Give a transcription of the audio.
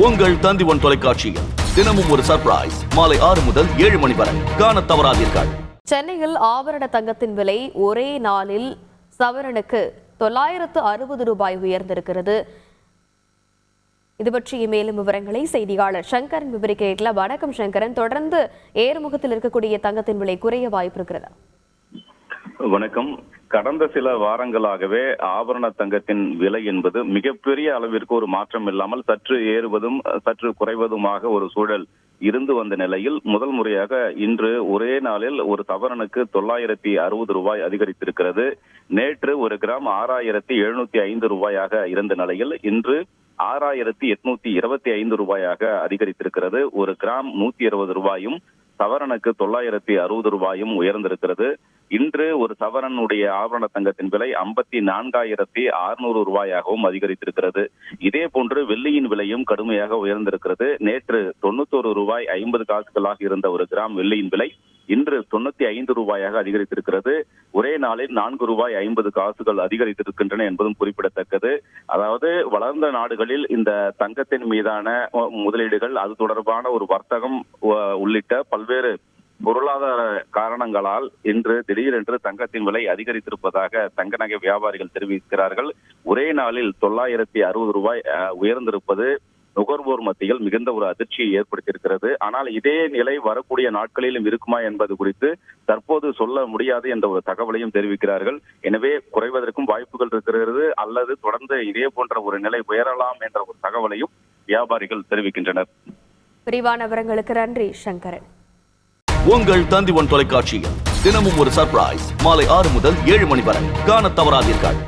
உங்கள் தந்திவன் தொலைக்காட்சியில் தினமும் ஒரு சர்ப்ரைஸ் மாலை 6 முதல் 7 மணி வரை காணத் தவறாதீர்கள். சென்னையில் ஆபரண தங்கத்தின் விலை ஒரே நாளில் சவரனுக்கு 960 ரூபாய் உயர்ந்திருக்கிறது. இது பற்றிய மேலும் விவரங்களை செய்தியாளர் சங்கரன் விவரிக்க. வணக்கம் சங்கரன், தொடர்ந்து ஏறுமுகத்தில் இருக்கக்கூடிய தங்கத்தின் விலை குறைய வாய்ப்பு இருக்கிறதா? வணக்கம். கடந்த சில வாரங்களாகவே ஆபரண தங்கத்தின் விலை என்பது மிகப்பெரிய அளவிற்கு ஒரு மாற்றம் இல்லாமல் சற்று ஏறுவதும் சற்று குறைவதுமாக ஒரு சூழல் இருந்து வந்த நிலையில் முதல் முறையாக இன்று ஒரே நாளில் ஒரு சவரனுக்கு 960 ரூபாய் அதிகரித்திருக்கிறது. நேற்று ஒரு கிராம் 6705 ரூபாயாக இருந்த நிலையில் இன்று 6825 ரூபாயாக அதிகரித்திருக்கிறது. ஒரு கிராம் 120 ரூபாயும் சவரனுக்கு 960 ரூபாயும் உயர்ந்திருக்கிறது. இன்று ஒரு சவரனுடைய ஆபரண தங்கத்தின் விலை 54,600 ரூபாயாகவும் அதிகரித்திருக்கிறது. இதே போன்று வெள்ளியின் விலையும் கடுமையாக உயர்ந்திருக்கிறது. நேற்று 91 ரூபாய் 50 காசுகளாக இருந்த ஒரு கிராம் வெள்ளியின் விலை இன்று 95 ரூபாயாக அதிகரித்திருக்கிறது. ஒரே நாளில் 4 ரூபாய் 50 காசுகள் அதிகரித்திருக்கின்றன என்பதும் குறிப்பிடத்தக்கது. அதாவது வளர்ந்த நாடுகளில் இந்த தங்கத்தின் மீதான முதலீடுகள், அது தொடர்பான ஒரு வர்த்தகம் உள்ளிட்ட பல்வேறு பொருளாதார காரணங்களால் இன்று திடீரென்று தங்கத்தின் விலை அதிகரித்திருப்பதாக தங்க நகை வியாபாரிகள் தெரிவிக்கிறார்கள். ஒரே நாளில் 960 ரூபாய் உயர்ந்திருப்பது நுகர்வோர் மத்தியில் மிகுந்த ஒரு அதிர்ச்சியை ஏற்படுத்தியிருக்கிறது. ஆனால் இதே நிலை வரக்கூடிய நாட்களிலும் இருக்குமா என்பது குறித்து தற்போது சொல்ல முடியாது என்ற ஒரு தகவலையும் தெரிவிக்கிறார்கள். எனவே குறைவதற்கும் வாய்ப்புகள் இருக்கிறது, அல்லது தொடர்ந்து இதே போன்ற ஒரு நிலை உயரலாம் என்ற ஒரு தகவலையும் வியாபாரிகள் தெரிவிக்கின்றனர். விரிவான விவரங்களுக்கு நன்றி சங்கரன். உங்கள் தந்திவன் தொலைக்காட்சியில் தினமும் ஒரு சர்ப்ரைஸ் மாலை 6 முதல் 7 மணி வரை காணத் தவறாதீர்கள்.